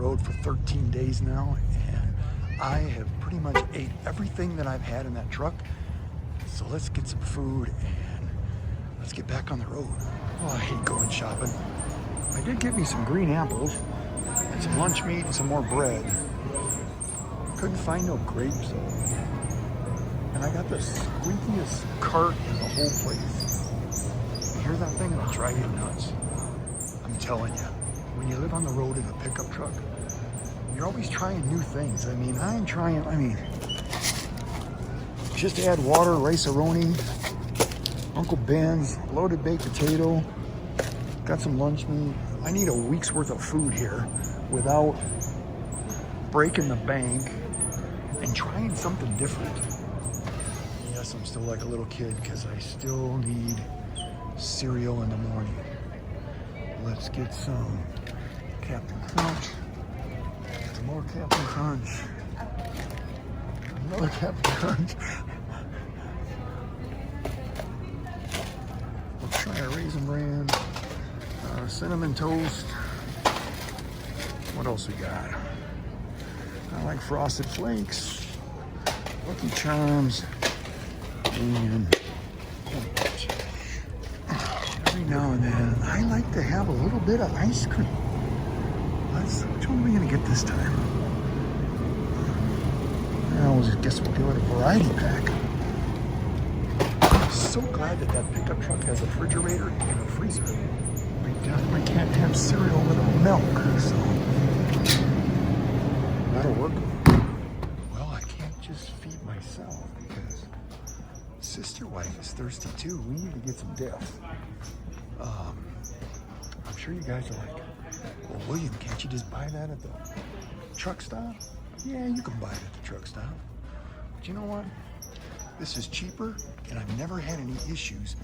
road for 13 days now, and I have pretty much ate everything that I've had in that truck. So let's get some food and let's get back on the road. Oh, I hate going shopping. I did get me some green apples and some lunch meat and some more bread. Couldn't find no grapes though. And I got the squeakiest cart in the whole place. You hear that thing? It'll drive you nuts. I'm telling you, when you live on the road in a pickup truck, you're always trying new things. I mean, just add water, rice-a-roni, Uncle Ben's, loaded baked potato, got some lunch meat. I need a week's worth of food here without breaking the bank and trying something different. Yes, I'm still like a little kid because I still need cereal in the morning. Let's get some Captain Crunch, some more Captain Crunch, another Captain Crunch. Let's try a Raisin Bran, Cinnamon Toast. What else we got? I like Frosted Flakes, Lucky Charms, and every now and then I like to have a little bit of ice cream. Which one are we gonna get this time? I guess we'll go with a variety pack. I'm so glad that that pickup truck has a refrigerator and a freezer. We definitely can't have cereal without milk, so that'll work. Well, I can't just feed myself because sister wife is thirsty too. We need to get some dip. I'm sure you guys are like, well, William, can't you just buy that at the truck stop? Yeah, you can buy it at the truck stop. But you know what? This is cheaper, and I've never had any issues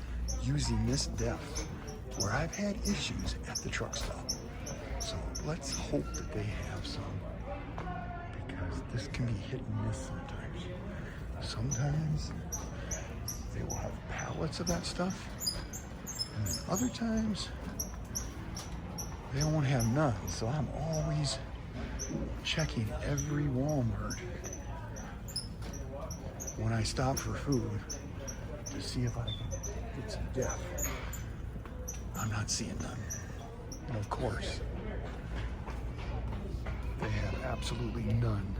using this depth where I've had issues at the truck stop. So let's hope that they have some, because this can be hit and miss sometimes. Sometimes they will have pallets of that stuff, and then other times they won't have none. So I'm always checking every Walmart when I stop for food to see if I can get some depth. I'm not seeing none. And of course, they have absolutely none.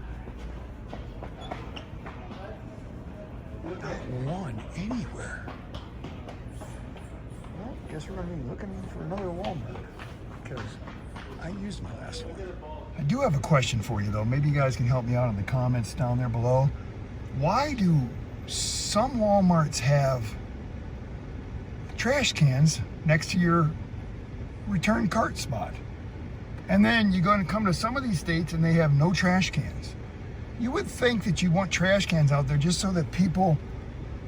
Not one anywhere. Well, guess we're gonna be looking for another Walmart because I used my last one. I do have a question for you though. Maybe you guys can help me out in the comments down there below. Why do some Walmarts have trash cans next to your return cart spot? And then you're going to come to some of these states and they have no trash cans. You would think that you want trash cans out there just so that people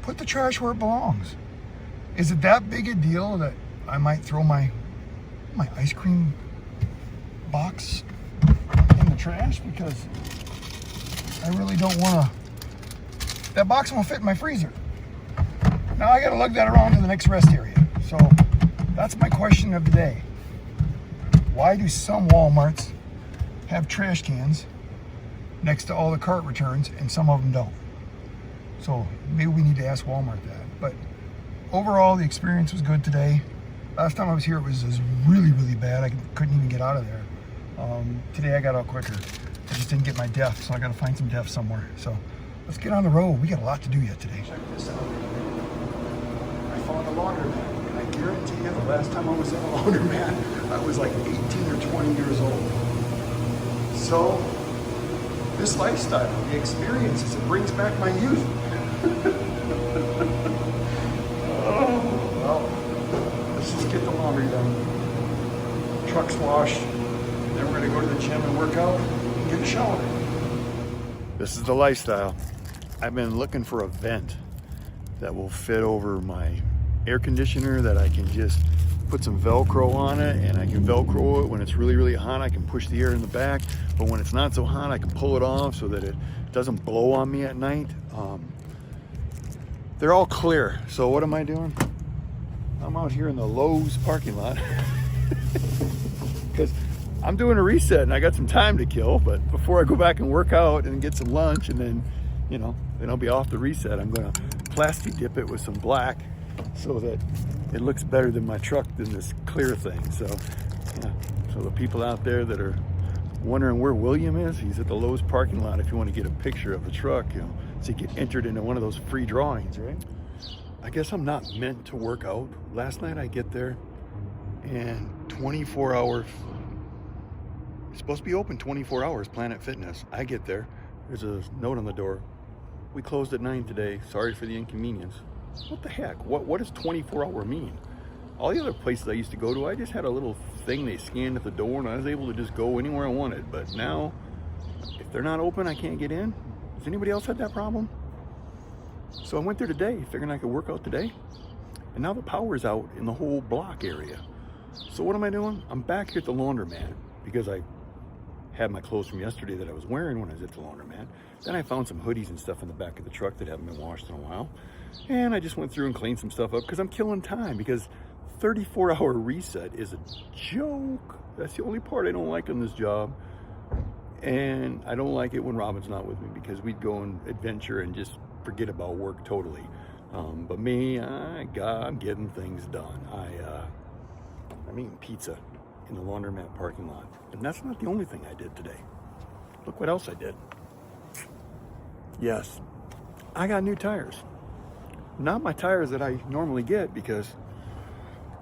put the trash where it belongs. Is it that big a deal that I might throw my ice cream box in the trash because I really don't want to? That box won't fit in my freezer. Now I gotta lug that around to the next rest area. So that's my question of the day. Why do some Walmarts have trash cans next to all the cart returns and some of them don't? So maybe we need to ask Walmart that. But overall, the experience was good today. Last time I was here, it was really, really bad. I couldn't even get out of there. Today I got out quicker. I just didn't get my depth, so I gotta find some depth somewhere. So let's get on the road. We got a lot to do yet today. Check this out. I found a laundromat, and I guarantee you the last time I was in a laundromat, I was like 18 or 20 years old. So this lifestyle, the experiences, it brings back my youth. Oh, well, let's just get the laundry done. Truck's washed. Then we're gonna go to the gym and work out and get a shower. This is the lifestyle. I've been looking for a vent that will fit over my air conditioner, that I can just put some Velcro on it, and I can Velcro it when it's really, really hot. I can push the air in the back, but when it's not so hot, I can pull it off so that it doesn't blow on me at night. They're all clear. So what am I doing? I'm out here in the Lowe's parking lot because I'm doing a reset and I got some time to kill, but before I go back and work out and get some lunch and then, you know, then I'll be off the reset. I'm gonna Plasti-Dip it with some black so that it looks better than my truck than this clear thing. So, yeah. So the people out there that are wondering where William is, he's at the Lowe's parking lot if you want to get a picture of the truck, you know, so you get entered into one of those free drawings, right? I guess I'm not meant to work out. Last night I get there and 24 hours, it's supposed to be open 24 hours, Planet Fitness. I get there, there's a note on the door. We closed at 9 today, sorry for the inconvenience. What the heck? What does 24 hour mean? All the other places I used to go to, I just had a little thing they scanned at the door and I was able to just go anywhere I wanted. But now, if they're not open, I can't get in. Has anybody else had that problem? So I went there today, figuring I could work out today. And now the power's out in the whole block area. So what am I doing? I'm back here at the laundromat because I had my clothes from yesterday that I was wearing when I was at the laundromat. Then I found some hoodies and stuff in the back of the truck that haven't been washed in a while. And I just went through and cleaned some stuff up because I'm killing time, because 34-hour reset is a joke. That's the only part I don't like on this job. And I don't like it when Robin's not with me because we'd go and adventure and just forget about work totally. But me, I'm getting things done. I'm eating pizza in the laundromat parking lot. And that's not the only thing I did today. Look what else I did. Yes, I got new tires. Not my tires that I normally get because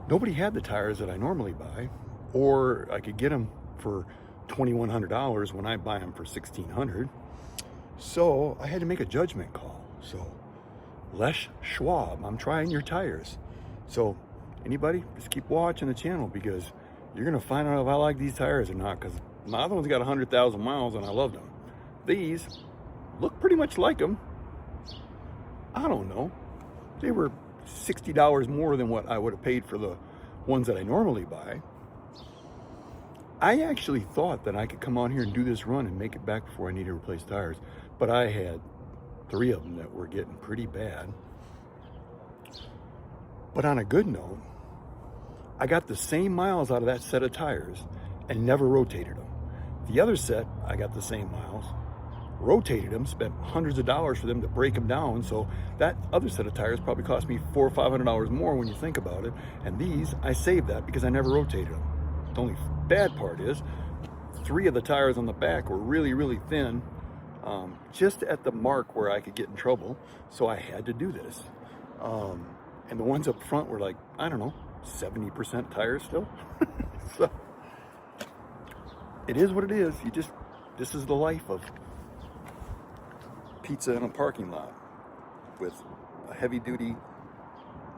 nobody had the tires that I normally buy, or I could get them for $2,100 when I buy them for $1,600. So I had to make a judgment call. So Les Schwab, I'm trying your tires. So anybody, just keep watching the channel because you're gonna find out if I like these tires or not, because my other one's got 100,000 miles and I loved them. These look pretty much like them. I don't know. They were $60 more than what I would have paid for the ones that I normally buy. I actually thought that I could come on here and do this run and make it back before I needed to replace tires, but I had 3 of them that were getting pretty bad. But on a good note, I got the same miles out of that set of tires and never rotated them. The other set, I got the same miles, rotated them, spent hundreds of dollars for them to break them down. So that other set of tires probably cost me $400 or $500 more when you think about it. And these, I saved that because I never rotated them. The only bad part is 3 of the tires on the back were really, really thin, just at the mark where I could get in trouble. So I had to do this. And the ones up front were like, I don't know, 70% tires still. So it is what it is. This is the life of pizza in a parking lot with a heavy duty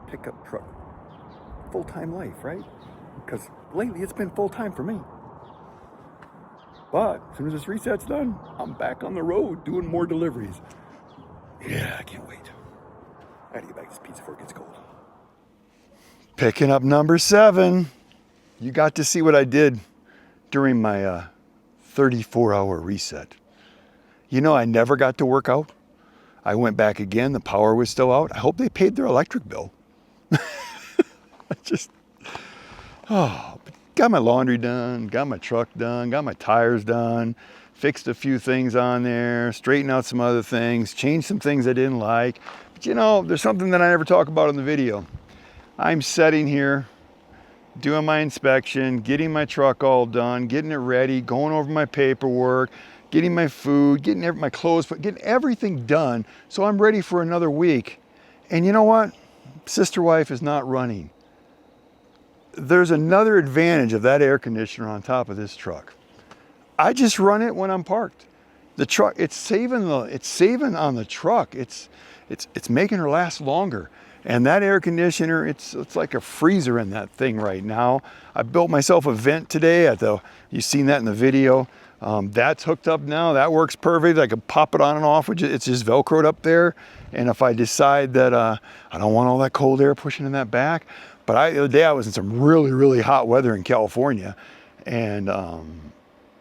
pickup truck. Full-time life, right? Because lately it's been full-time for me. But as soon as this reset's done, I'm back on the road doing more deliveries. Yeah, I can't wait. I gotta get back to this pizza before it gets cold. Picking up number 7. You got to see what I did during my 34-hour reset. You know, I never got to work out. I went back again. The power was still out. I hope they paid their electric bill. Got my laundry done, got my truck done, got my tires done, fixed a few things on there, straightened out some other things, changed some things I didn't like. But you know, there's something that I never talk about in the video. I'm sitting here, doing my inspection, getting my truck all done, getting it ready, going over my paperwork, getting my food, getting my clothes, getting everything done so I'm ready for another week. And you know what? Sister wife is not running. There's another advantage of that air conditioner on top of this truck. I just run it when I'm parked. The truck, it's saving on the truck. It's making her last longer. And that air conditioner, it's like a freezer in that thing right now. I built myself a vent today you've seen that in the video. That's hooked up now. That works perfect. I can pop it on and off. It's just Velcroed up there. And if I decide that I don't want all that cold air pushing in that back, but the other day I was in some really, really hot weather in California, and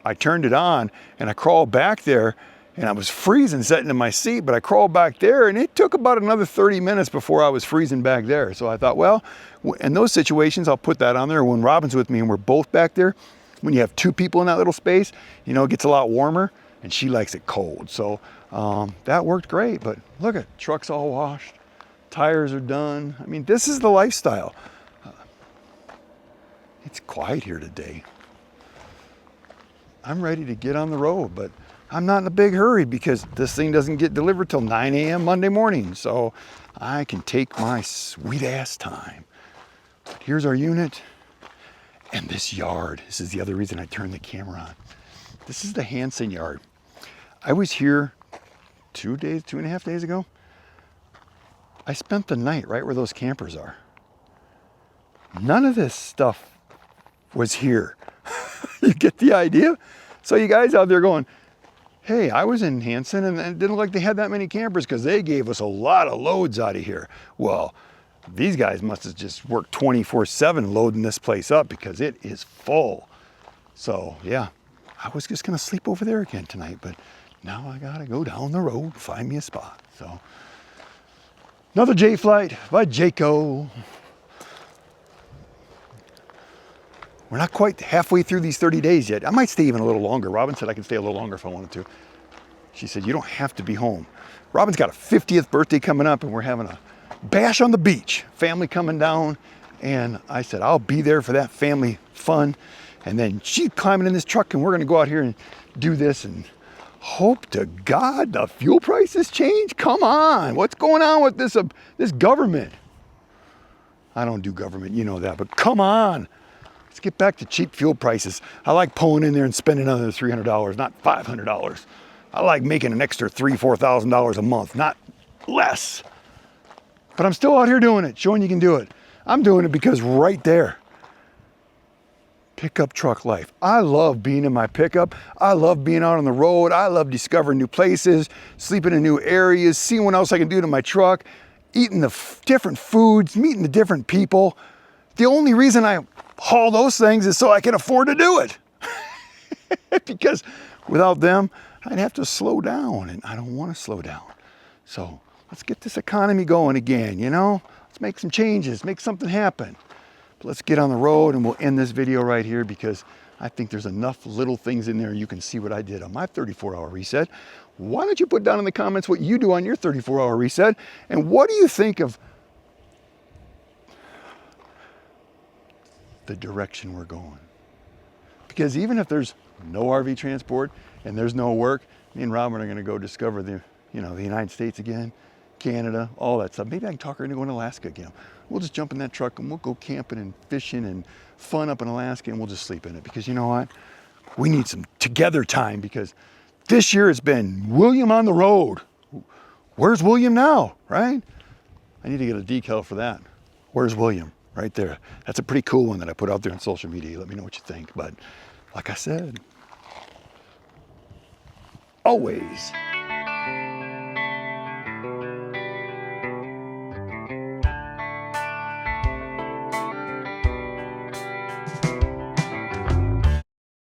I turned it on and I crawled back there and I was freezing sitting in my seat, but I crawled back there and it took about another 30 minutes before I was freezing back there. So I thought, well, in those situations, I'll put that on there when Robin's with me and we're both back there. when you have two people in that little space, you know, it gets a lot warmer, and she likes it cold. So that worked great. But look at, truck's all washed, tires are done. I mean, this is the lifestyle. It's quiet here today. I'm ready to get on the road, but I'm not in a big hurry because this thing doesn't get delivered till 9 a.m. Monday morning. So I can take my sweet ass time. But here's our unit and this yard. This is the other reason I turned the camera on. This is the Hansen yard. I was here 2.5 days ago. I spent the night right where those campers are. None of this stuff was here. You get the idea? So you guys out there going, hey, I was in Hansen and it didn't look like they had that many campers because they gave us a lot of loads out of here. Well, these guys must have just worked 24/7 loading this place up because it is full. So yeah, I was just gonna sleep over there again tonight, but now I gotta go down the road, find me a spot. So another J flight by Jayco. We're not quite halfway through these 30 days yet. I might stay even a little longer. Robin said I can stay a little longer if I wanted to. She said, you don't have to be home. Robin's got a 50th birthday coming up and we're having a bash on the beach. Family coming down. And I said, I'll be there for that family fun. And then she's climbing in this truck and we're gonna go out here and do this and hope to God the fuel prices change. Come on, what's going on with this government? I don't do government, you know that, but come on. Let's get back to cheap fuel prices. I like pulling in there and spending another $300, not $500. I like making an extra $3,000, $4,000 a month, not less. But I'm still out here doing it, showing you can do it. I'm doing it because right there, pickup truck life. I love being in my pickup. I love being out on the road. I love discovering new places, sleeping in new areas, seeing what else I can do to my truck, eating the different foods, meeting the different people. The only reason I haul those things is so I can afford to do it. Because without them, I'd have to slow down and I don't want to slow down. So let's get this economy going again, you know? Let's make some changes, make something happen. But let's get on the road and we'll end this video right here because I think there's enough little things in there you can see what I did on my 34-hour reset. Why don't you put down in the comments what you do on your 34-hour reset and what do you think of the direction we're going? Because even if there's no RV transport and there's no work, me and Robin are going to go discover the United States again, Canada, all that stuff. Maybe I can talk her into going to Alaska again. We'll just jump in that truck and we'll go camping and fishing and fun up in Alaska and we'll just sleep in it because you know what? We need some together time because this year has been William on the road. Where's William now, right? I need to get a decal for that. Where's William? Right there. That's a pretty cool one that I put out there on social media. Let me know what you think. But like I said, always